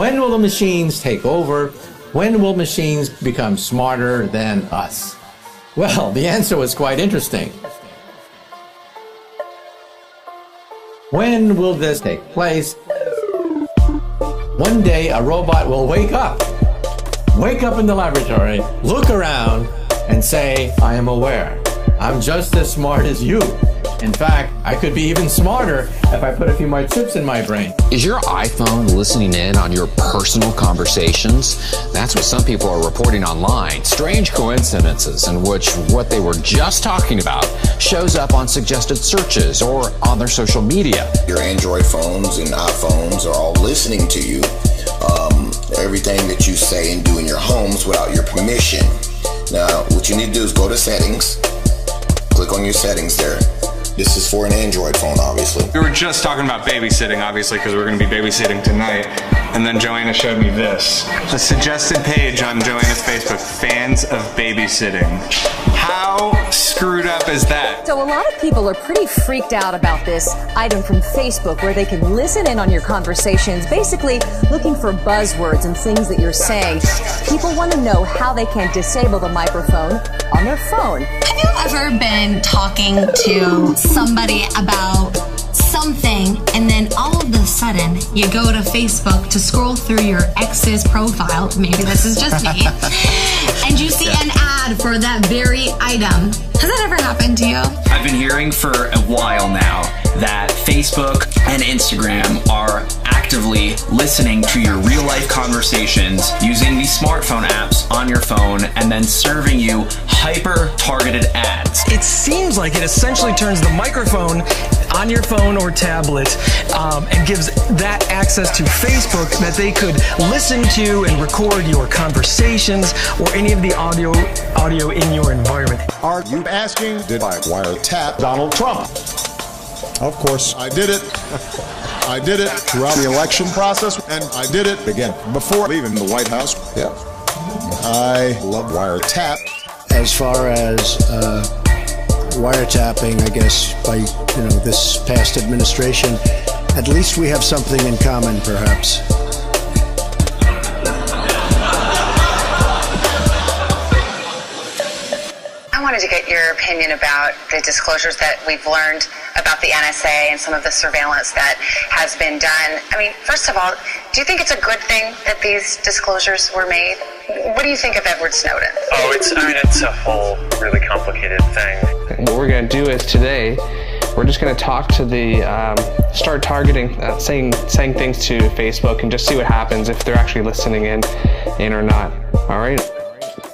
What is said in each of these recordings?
When will the machines take over? When will machines become smarter than us? Well, the answer was quite interesting. When will this take place? One day a robot will wake up in the laboratory, look around, and say, I am aware. I'm just as smart as you. In fact, I could be even smarter if I put a few more chips in my brain. Is your iPhone listening in on your personal conversations? That's what some people are reporting online. Strange coincidences in which what they were just talking about shows up on suggested searches or on their social media. Your Android phones and iPhones are all listening to you. Everything that you say and do in your homes without your permission. Now, what you need to do is go to settings, click on your settings there. This is for an Android phone, obviously. We were just talking about babysitting, obviously, because we're going to be babysitting tonight. And then Joanna showed me this. A suggested page on Joanna's Facebook, fans of babysitting. How screwed up is that? So a lot of people are pretty freaked out about this item from Facebook where they can listen in on your conversations, basically looking for buzzwords and things that you're saying. People want to know how they can disable the microphone on their phone. Have you ever been talking to somebody about something and then all of a sudden you go to Facebook to scroll through your ex's profile, maybe this is just me, and you see an ad for that very item? Has that ever happened to you? I've been hearing for a while now that Facebook and Instagram are actively listening to your real life conversations using these smartphone apps on your phone and then serving you hyper targeted ads. It seems like it essentially turns the microphone on your phone or tablet and gives that access to Facebook that they could listen to and record your conversations or any of the audio in your environment. Are you asking, did I wiretap Donald Trump? Of course, I did it. I did it throughout the election process, and I did it again before leaving the White House. Yeah, I love wiretap. As far as wiretapping, I guess, by this past administration, at least we have something in common, perhaps. I wanted to get your opinion about the disclosures that we've learned about the NSA and some of the surveillance that has been done. I mean, first of all, do you think it's a good thing that these disclosures were made? What do you think of Edward Snowden? Oh, it's a whole really complicated thing. What we're going to do is today, we're just going to talk to the, start targeting, saying things to Facebook and just see what happens if they're actually listening in or not. All right?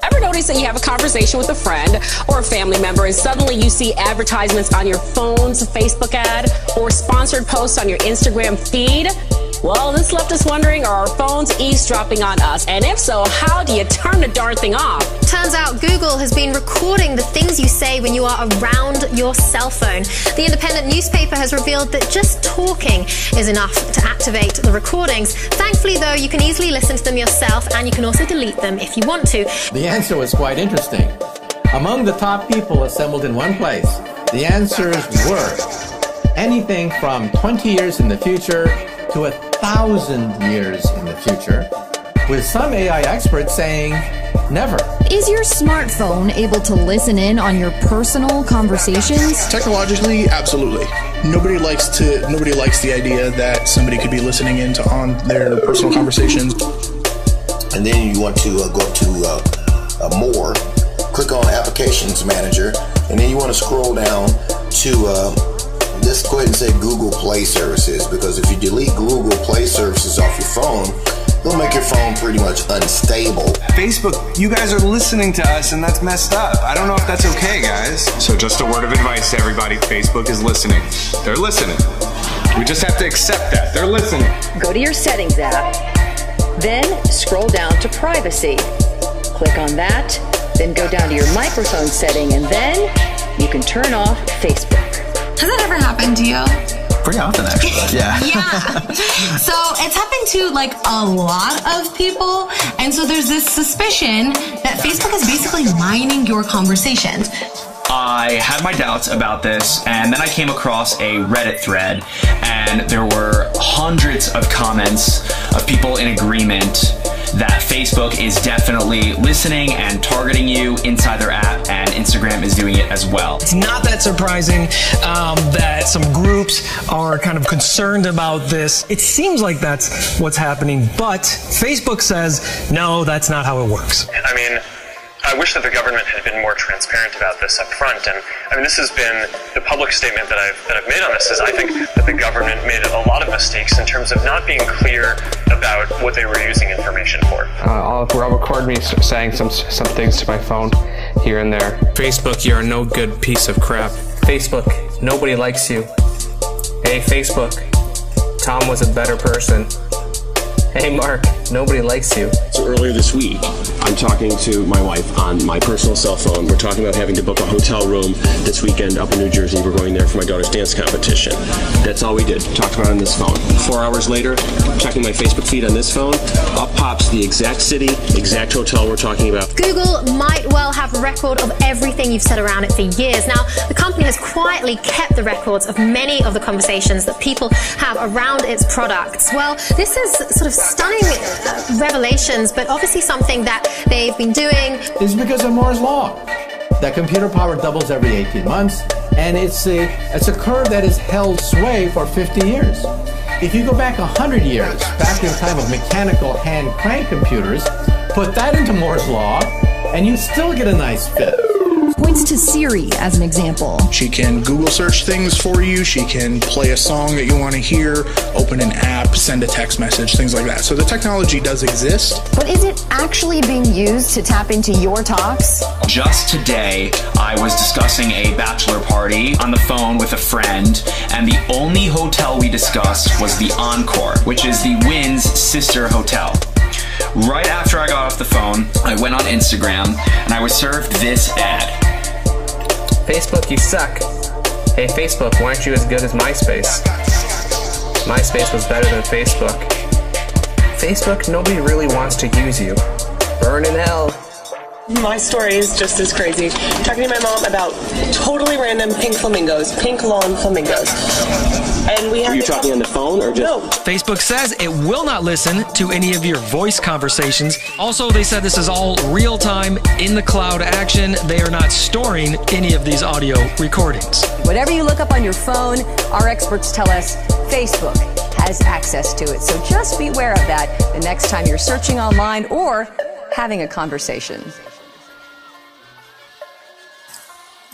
Ever notice that you have a conversation with a friend or a family member and suddenly you see advertisements on your phone's Facebook ad or sponsored posts on your Instagram feed? Well, this left us wondering, are our phones eavesdropping on us? And if so, how do you turn the darn thing off? Turns out Google has been recording the things you say when you are around your cell phone. The independent newspaper has revealed that just talking is enough to activate the recordings. Thankfully, though, you can easily listen to them yourself and you can also delete them if you want to. The answer was quite interesting. Among the top people assembled in one place, the answers were anything from 20 years in the future to 1,000 years in the future, with some AI experts saying never. Is your smartphone able to listen in on your personal conversations? Technologically, absolutely. Nobody likes the idea that somebody could be listening into on their personal conversations. And then you want to go up to more, click on Applications Manager, and then you want to scroll down to just go ahead and say Google Play Services, because if you delete Google Play Services off your phone, it'll make your phone pretty much unstable. Facebook, you guys are listening to us and that's messed up. I don't know if that's okay, guys. So just a word of advice to everybody, Facebook is listening. They're listening. We just have to accept that. They're listening. Go to your Settings app, then scroll down to Privacy. Click on that, then go down to your microphone setting, and then you can turn off Facebook. Has that ever happened to you? Pretty often, actually. Yeah. Yeah. So it's happened to like a lot of people. And so there's this suspicion that Facebook is basically mining your conversations. I had my doubts about this, and then I came across a Reddit thread, and there were hundreds of comments of people in agreement that Facebook is definitely listening and targeting you inside their app, and Instagram is doing it as well. It's not that surprising that some groups are kind of concerned about this. It seems like that's what's happening, but Facebook says, no, that's not how it works. I mean, I wish that the government had been more transparent about this up front, and I mean, this has been the public statement that I've made on this. Is I think that the government made a lot of mistakes in terms of not being clear about what they were using information for. I'll record me saying some things to my phone here and there. Facebook, you're no good piece of crap. Facebook, nobody likes you. Hey, Facebook, Tom was a better person. Hey, Mark, nobody likes you. So earlier this week, I'm talking to my wife on my personal cell phone. We're talking about having to book a hotel room this weekend up in New Jersey. We're going there for my daughter's dance competition. That's all we did. Talked about it on this phone. 4 hours later, checking my Facebook feed on this phone, up pops the exact city, exact hotel we're talking about. Google might well have a record of everything you've said around it for years. Now, the company has quietly kept the records of many of the conversations that people have around its products. Well, this is sort of stunning revelations, but obviously something that they've been doing. Is because of Moore's Law. That computer power doubles every 18 months, and it's a curve that has held sway for 50 years. If you go back 100 years, back in the time of mechanical hand crank computers, put that into Moore's Law, and you still get a nice fit. Points to Siri as an example. She can Google search things for you. She can play a song that you want to hear, open an app, send a text message, things like that. So the technology does exist. But is it actually being used to tap into your talks? Just today, I was discussing a bachelor party on the phone with a friend, and the only hotel we discussed was the Encore, which is the Wynn's sister hotel. Right after I got off the phone, I went on Instagram, and I was served this ad. Facebook, you suck. Hey, Facebook, why aren't you as good as MySpace? MySpace was better than Facebook. Facebook, nobody really wants to use you. Burn in hell. My story is just as crazy. Talking to my mom about totally random pink flamingos, pink lawn flamingos. And we have. Were you talking on the phone or just? No. Facebook says it will not listen to any of your voice conversations. Also, they said this is all real-time, in the cloud action. They are not storing any of these audio recordings. Whatever you look up on your phone, our experts tell us Facebook has access to it. So just be aware of that the next time you're searching online or having a conversation.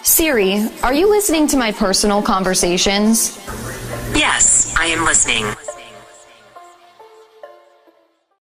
Siri, are you listening to my personal conversations? Yes, I am listening.